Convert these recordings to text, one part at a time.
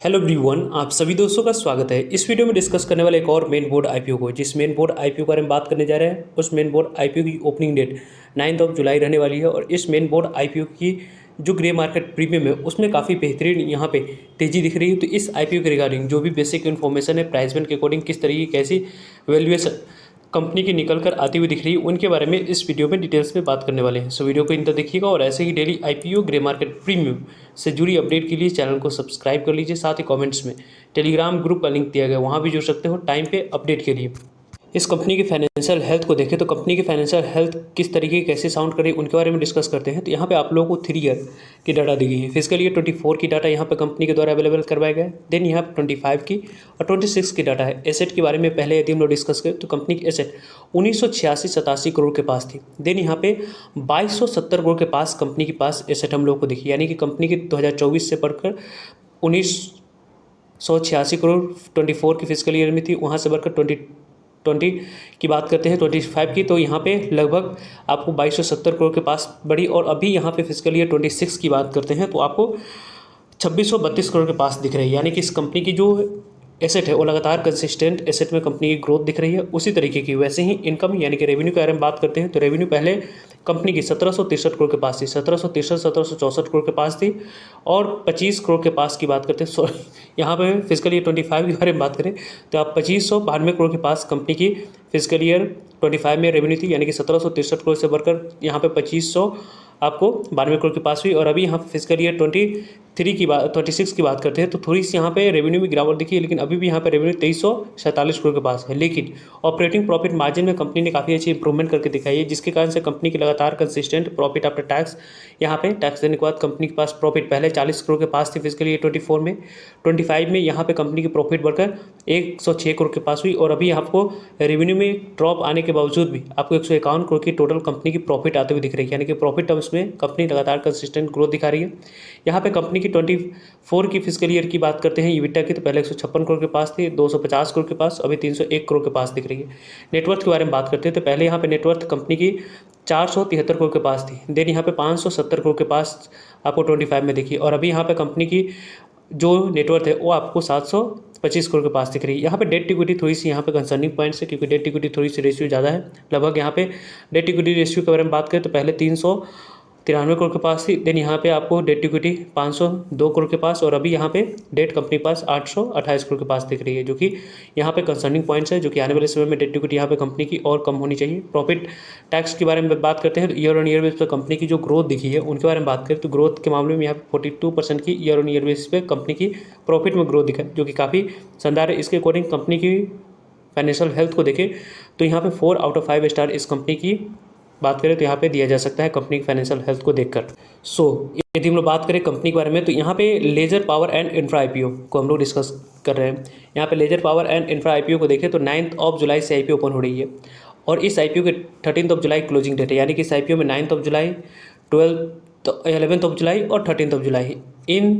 Hello everyone, आप सभी दोस्तों का स्वागत है। इस वीडियो में डिस्कस करने वाले एक और मेन बोर्ड आईपीओ को, जिस मेन बोर्ड आईपीओ के बारे में बात करने जा रहे हैं, उस मेन बोर्ड आईपीओ की ओपनिंग डेट 9 जुलाई रहने वाली है। और इस मेन बोर्ड आईपीओ की जो ग्रे मार्केट प्रीमियम है उसमें काफ़ी बेहतरीन यहाँ पे तेज़ी दिख रही है। तो इस आईपीओ के रिगार्डिंग जो भी बेसिक इन्फॉर्मेशन है, प्राइस बैंड के अकॉर्डिंग किस तरीके की कैसी वैल्यूएशन कंपनी की निकल कर आती हुई दिख रही है, उनके बारे में इस वीडियो में डिटेल्स में बात करने वाले हैं। सो वीडियो को इन तक देखिएगा और ऐसे ही daily IPO grey market premium से जुड़ी अपडेट के लिए चैनल को सब्सक्राइब कर लीजिए। साथ ही कमेंट्स में टेलीग्राम ग्रुप का लिंक दिया गया है, वहाँ भी जुड़ सकते हो टाइम पे अपडेट के लिए। इस कंपनी की फाइनेंशियल हेल्थ को देखें तो कंपनी की फाइनेंशियल हेल्थ किस तरीके की कैसे साउंड करे उनके बारे में डिस्कस करते हैं। तो यहाँ पे आप लोगों को 3 ईयर की डाटा दी गई है। फिजिकल ईयर 24 की डाटा यहाँ पे कंपनी के द्वारा अवेलेबल करवाया गया है। देन यहाँ पे 25 की और 26 की डाटा है। एसेट के बारे में पहले यदि हम लोग डिस्कस करें तो कंपनी की एसेट 1986-87 करोड़ के पास थी। देन यहाँ पे 2270 करोड़ के पास कंपनी के पास एसेट हम लोग को दिखी, यानी कि कंपनी की 2024 से बढ़कर 1986 करोड़ 24 की फिजिकल ईयर में थी, वहाँ से बढ़कर 20 की बात करते हैं 25 की, तो यहाँ पे लगभग आपको 2270 करोड़ के पास बढ़ी। और अभी यहाँ पे फिजिकल ईयर 26 की बात करते हैं तो आपको 2632 करोड़ के पास दिख रही है। यानी कि इस कंपनी की जो एसेट है वो लगातार कंसिस्टेंट एसेट में कंपनी की ग्रोथ दिख रही है। उसी तरीके की वैसे ही इनकम यानी कि रेवेन्यू के बारे में बात करते हैं तो रेवेन्यू पहले कंपनी की 1763 करोड़ के पास थी, 1764 करोड़ के पास थी। और 25 करोड़ के पास की बात करते हैं, सॉरी यहाँ पे फिजिकल ईयर 25 के बारे में बात करें तो आप 2592 करोड़ के पास कंपनी की फिजिकल ईयर 25 में रेवेन्यू थी, यानी कि 1763 करोड़ से बढ़कर यहाँ पे 2500 आपको 92 करोड़ के पास हुई। और अभी यहाँ फिजिकल ईयर 26 की बात करते हैं तो थोड़ी सी यहाँ पे रेवेन्यू में गिरावट दिखी है, लेकिन अभी भी यहाँ पे रेवेन्यू 2347 करोड़ के पास है। लेकिन ऑपरेटिंग प्रॉफिट मार्जिन में कंपनी ने काफ़ी अच्छी इंप्रूवमेंट करके दिखाई है, जिसके कारण से कंपनी की लगातार कंसिस्टेंट प्रॉफिट आफ्टर टैक्स, यहाँ पे टैक्स देने के बाद कंपनी के पास प्रॉफिट पहले 40 करोड़ के पास थी फिजिकल ईयर 24 में, 25 में यहाँ पे कंपनी की प्रॉफिट बढ़कर 106 करोड़ के पास हुई। और अभी आपको रेवेन्यू में ड्रॉप आने के बावजूद भी आपको 151 करोड़ की टोटल कंपनी की प्रॉफिट आते हुए दिख रही है, यानी कि प्रॉफिट टर्म्स में कंपनी लगातार कंसिस्टेंट ग्रोथ दिखा रही है। यहाँ पे कंपनी की 24 की फिजिकल ईयर की बात करते हैं ईबिटा की, तो पहले 156 करोड़ के पास थी, 250 करोड़ के पास, अभी 301 करोड़ के पास दिख रही है। नेटवर्थ के बारे में बात करते हैं तो पहले यहाँ पे नेटवर्थ कंपनी की 473 करोड़ के पास थी। देन यहाँ पे 570 करोड़ के पास आपको 25 में दिखी। और अभी यहाँ पे कंपनी की जो नेटवर्थ है वो आपको 725 करोड़ के पास दिख रही है। यहाँ पे डेट इक्विटी थोड़ी सी यहाँ पे कंसर्निंग पॉइंट्स है, क्योंकि डेट इक्विटी थोड़ी सी रेशियो ज़्यादा है। लगभग यहाँ पे डेट इक्विटी रेशियो के बारे में बात करें तो पहले 393 करोड़ के पास थी। देन यहाँ पे आपको डेट इक्विटी 502 करोड़ के पास, और अभी यहाँ पे डेट कंपनी के पास 828 करोड़ के पास दिख रही है, जो कि यहाँ पे कंसर्निंग पॉइंट्स है, जो कि आने वाले समय में डेट इक्विटी यहाँ पे कंपनी की और कम होनी चाहिए। प्रॉफिट टैक्स के बारे में बात करते हैं तो ईयर ऑन ईयर बेस पर कंपनी की जो ग्रोथ दिखी है उनके बारे में बात करें तो ग्रोथ के मामले में यहाँ पे 42% की ईयर ऑन ईयर बेस पे कंपनी की प्रॉफिट में ग्रोथ दिखा, जो कि काफ़ी शानदार है। इसके अकॉर्डिंग कंपनी की फाइनेंशियल हेल्थ को देखें तो यहाँ पे 4 आउट ऑफ 5 स्टार इस कंपनी की बात करें तो यहाँ पे दिया जा सकता है कंपनी की फाइनेंशियल हेल्थ को देखकर। यदि हम लोग बात करें कंपनी के बारे में तो यहाँ पे Laser Power and Infra IPO को हम लोग डिस्कस कर रहे हैं। यहाँ पे Laser Power and Infra IPO को देखें तो 9 जुलाई से आईपीओ ओपन हो रही है, और इस आईपीओ के 13 जुलाई क्लोजिंग डेट है, यानी कि इस आईपीओ में 9 जुलाई, 11 जुलाई और 13 जुलाई, इन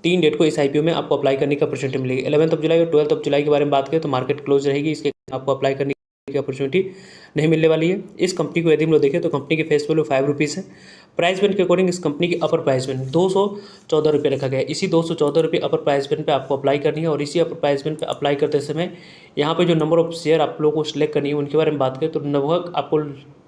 3 डेट को इस आईपीओ में आपको अप्लाई करने की अपॉर्चुनिटी मिलेगी। 11 जुलाई और 12 जुलाई के बारे में बात करें तो मार्केट क्लोज रहेगी, इसके आपको अप्लाई करने की अपॉर्चुनिटी नहीं मिलने वाली है। इस कंपनी को यदि हम लोग देखें तो कंपनी की फेस वैल्यू 5 रुपीज़ है। प्राइस बैंड के अकॉर्डिंग इस कंपनी की अपर प्राइस बैंड 214 रुपये रखा गया है। इसी 214 रुपये अपर प्राइस बैंड पे आपको अप्लाई करनी है, और इसी अपर प्राइस बैंड पे अप्लाई करते समय यहाँ पे जो नंबर ऑफ शेयर आप लोगों को सिलेक्ट करनी है उनके बारे में बात करें तो लगभग आपको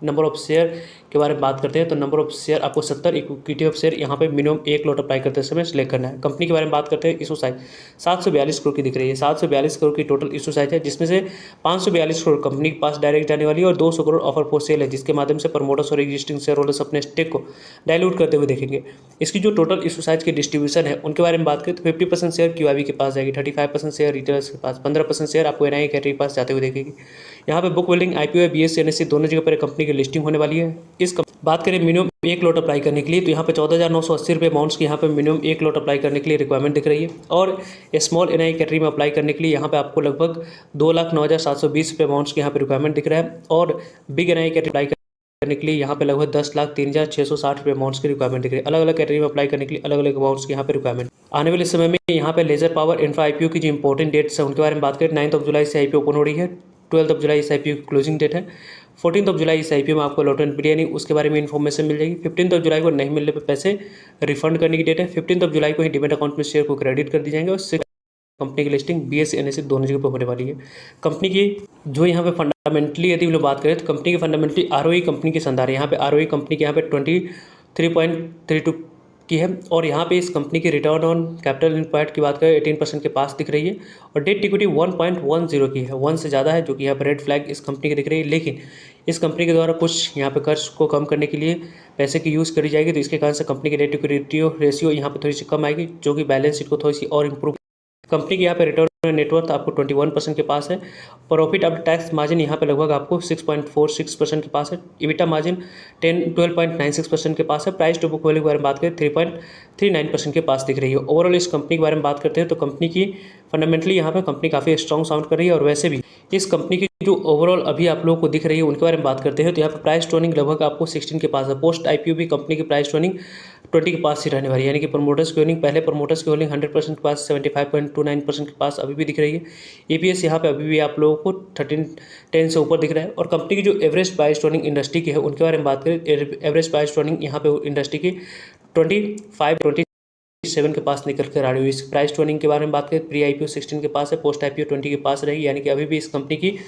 नंबर ऑफ शेयर के बारे में बात करते हैं तो नंबर ऑफ शेयर आपको 70 इक्विटी ऑफ शेयर यहाँ पे मिनिमम 1 लॉट अप्लाई करते समय सिलेक्ट करना है। कंपनी के बारे में बात करते हैं, इशू साइज 742 करोड़ की दिख रही है। 742 करोड़ की टोटल इशू साइज है, जिसमें से 542 करोड़ कंपनी के पास डायरेक्ट जाने वाली है और 200 करोड़ ऑफर फॉर सेल है, जिसके माध्यम से प्रमोटर्स और एग्जिस्टिंग शेयर होल्डर्स अपने स्टेक को डायलूट करते हुए देखेंगे। इसकी जो टोटल इशू साइज की डिस्ट्रीब्यूशन है उनके बारे में बात करें तो 50% शेयर क्यूआईबी के पास जाएगी, 35% शेयर रिटेलर्स के पास, 15% शेयर आपको एनआई कैटेगरी के पास जाते हुए देखेगी। यहाँ पे बुक बिल्डिंग आईपीओ है, बीएससी एनएससी दोनों जगह पर कंपनी की लिस्टिंग होने वाली है। बात करें मिनिमम 1 लॉट अप्लाई करने के लिए तो यहाँ पे 14,980 रुपये अमाउंट्स की यहाँ पे मिनिमम 1 लॉट अप्लाई करने के लिए रिक्वायरमेंट दिख रही है। और स्मॉल एनआई कैटेगरी में अप्लाई करने के लिए यहाँ पे आपको लगभग 2,09,720 रुपये अमाउंट्स की यहाँ पे रिक्वायरमेंट दिख रहा है। और बिग एनआई कैटेगरी अप्लाई करने के लिए यहाँ पे लगभग 10,03,660 रुपये अमाउंट्स की रिक्वायरमेंट दिख रही है। अलग अलग कैटेगरी में अप्लाई करने के लिए अलग अलग अमाउंट्स की यहाँ पे रिक्वायरमेंट। आने वाले समय में यहाँ पे लेजर पावर इंफ्रा आईपीओ की जो इंपॉर्टेंट डेट्स है उनके बारे में बात करें, 9 जुलाई से आईपीओ ओपन हो रही है, 12 जुलाई इस आईपीओ की क्लोजिंग डेट है, 14 जुलाई इस आईपीओ में आपको लॉट बिरयानी उसके बारे में इन्फॉर्मेशन मिल जाएगी। 15 जुलाई को नहीं मिलने पर पैसे रिफंड करने की डेट है। 15 जुलाई को ही डिमेट अकाउंट में शेयर को क्रेडिट कर दी जाएंगे और कंपनी की लिस्टिंग BSE NSE दोनों जगह पर होने वाली है। कंपनी की जो यहाँ पे फंडामेंटली यदि हम लोग बात करें तो कंपनी की फंडामेंटली ROE कंपनी की शानदार है। यहाँ पे ROE कंपनी के यहाँ पे 23.32 की है और यहाँ पे इस कंपनी की रिटर्न ऑन कैपिटल एम्प्लॉयड की बात करें 18% के पास दिख रही है और डेट इक्विटी 1.10 की है, 1 से ज़्यादा है, जो कि यहाँ पर रेड फ्लैग इस कंपनी की दिख रही है। लेकिन इस कंपनी के द्वारा कुछ यहाँ पे कर्ज को कम करने के लिए पैसे की यूज़ करी जाएगी, तो इसके कारण से कंपनी की डेट इक्विटी रेशियो यहाँ पे थोड़ी सी कम आएगी, जो कि बैलेंस शीट को थोड़ी सी और इंप्रूव। कंपनी की यहाँ पे रिटर्न नेटवर्थ आपको 21% के पास है। प्रॉफिट आफ्टर टैक्स मार्जिन यहाँ पे लगभग आपको 6.46% के पास है। EBITDA मार्जिन 12.96% के पास है। प्राइस टू बुक वैल्यू के बारे में बात करें 3.39% के पास दिख रही है। ओवरऑल इस कंपनी के बारे में बात करते हैं तो कंपनी की फंडामेंटली यहाँ पे कंपनी काफ़ी स्ट्रॉन्ग साउंड कर रही है और वैसे भी इस कंपनी की जो ओवरऑल अभी आप लोगों को दिख रही है उनके बारे में बात करते हैं तो यहाँ पे प्राइस टर्निंग लगभग आपको 16 के पास है। पोस्ट IPO भी कंपनी की प्राइस टर्निंग 20 के पास ही रहने वाली है, यानी कि प्रमोटर्स की होल्डिंग, पहले प्रमोटर्स की होल्डिंग 100% के पास 75.29% के पास अभी भी दिख रही है। EPS यहाँ पे अभी भी आप लोगों को 13.10 से ऊपर दिख रहा है और कंपनी की जो एवरेज प्राइस टर्निंग इंडस्ट्री की है उनके बारे में बात करें, एवरेज प्राइस टर्निंग यहाँ पे इंडस्ट्री की 27 के पास निकल कर आ रही है। इस प्राइस टर्निंग के बारे में बात करें, प्री IPO 16 के पास है, पोस्ट IPO 20 के पास रहेगी, यानी कि अभी भी इस कंपनी की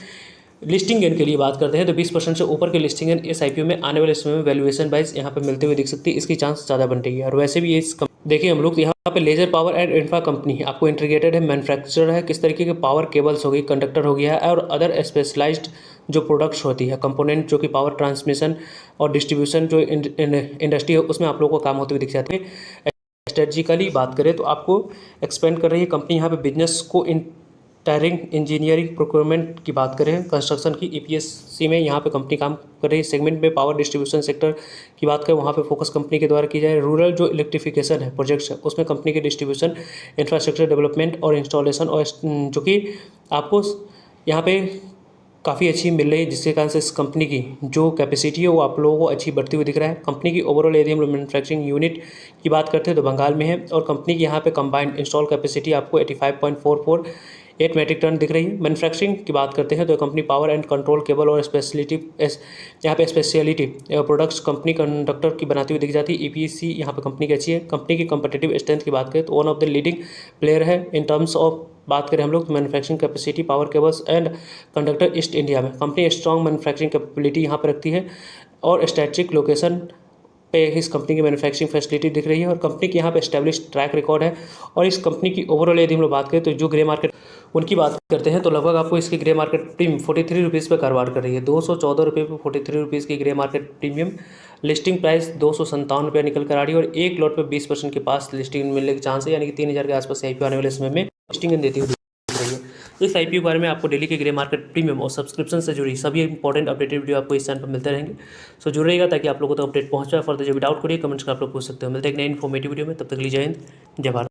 लिस्टिंग गेन के लिए बात करते हैं तो 20% से ऊपर के लिस्टिंग गेन इस IPO में आने वाले समय में वैल्यूएशन वाइज यहाँ पे मिलते हुए दिख सकती है, इसकी चांस ज़्यादा बन रही है। और वैसे भी इस देखिए हम लोग यहाँ पे Laser Power and Infra company है, आपको इंटीग्रेटेड है, मैन्युफैक्चरर है, किस तरीके के पावर केबल्स हो गई, कंडक्टर हो गया है और अदर स्पेशलाइज्ड जो प्रोडक्ट्स होती है, कंपोनेंट जो कि पावर ट्रांसमिशन और डिस्ट्रीब्यूशन जो इंडस्ट्री है उसमें आप लोगों को काम होते हुए दिख जाते हैं। स्ट्रेटजिकली बात करें तो आपको एक्सपेंड कर रही है कंपनी यहाँ पे बिजनेस को टायरिंग इंजीनियरिंग प्रोक्योरमेंट की बात करें, कंस्ट्रक्शन की EPC में यहाँ पे कंपनी काम कर रही है। सेगमेंट में पावर डिस्ट्रीब्यूशन सेक्टर की बात करें वहाँ पे फोकस कंपनी के द्वारा की जाए। रूरल जो इलेक्ट्रिफिकेशन है प्रोजेक्ट्स है उसमें कंपनी के डिस्ट्रीब्यूशन इंफ्रास्ट्रक्चर डेवलपमेंट और इंस्टॉलेशन और जो कि आपको यहाँ पे काफ़ी अच्छी मिल रही है, जिसके कारण से इस कंपनी की जो कैपेसिटी है वो आप लोगों को अच्छी बढ़ती हुई दिख रहा है। कंपनी की ओवरऑल यदि हम लोग मैन्युफैक्चरिंग यूनिट की बात करते हैं तो बंगाल में है और कंपनी की यहाँ पे कंबाइंड इंस्टॉल कैपेसिटी आपको 85.448 मेट्रिक टन दिख रही है। मैन्युफैक्चरिंग की बात करते हैं तो company power and control cable और यहाँ पे स्पेशलिटी प्रोडक्ट्स कंपनी कंडक्टर की बनाती हुई दिख जाती है। EPC यहाँ पे कंपनी की अच्छी है। कंपनी की कंपटीटिव स्ट्रेंथ की बात करें तो one of the leading player है इन टर्म्स ऑफ बात करें हम लोग manufacturing capacity power cables and conductor east India में। कंपनी स्ट्रॉन्ग मैन्युफैक्चरिंग कैपेबिलिटी यहाँ पर रखती है और स्ट्रेटेजिक लोकेशन पे इस कंपनी की मैन्युफैक्चरिंग फैसिलिटी दिख रही है और कंपनी के यहाँ पे एस्टेब्लिश ट्रैक रिकॉर्ड है। और इस कंपनी की ओवरऑल यदि हम लोग बात करें तो जो ग्रे मार्केट उनकी बात करते हैं तो लगभग आपको इसकी ग्रे मार्केट प्रीमियम 43 रुपीज़ पर कारोबार कर रही है। 214 रुपये पर 43 रुपीज़ की grey market premium, listing price 257 रुपये निकल कर आ रही है और एक लॉट पर 20% के पास लिस्टिंग मिलने के चांस है, यानी कि 3000 के आसपास IPO आने वाले समय में लिस्टिंग देती हुई दिख रही है। इस IPO के बारे में आपको डेली के ग्रे मार्केट प्रीमियम और सब्सक्रिप्शन से जुड़ी सभी इंपॉर्टेंट अपडेटेड वीडियो आपको इस चैनल पर मिलते रहेंगे। सो जुड़ रहेगा ताकि आप लोगों को तो अपडेट पहुंच जाए। फर्दर जो भी डाउट करिए कमेंट्स कर आप लोग पूछ सकते हो। मिलते हैं एक नई इन्फॉर्मेटिव वीडियो में, तब तक लीजिए जय हिंद जय भारत।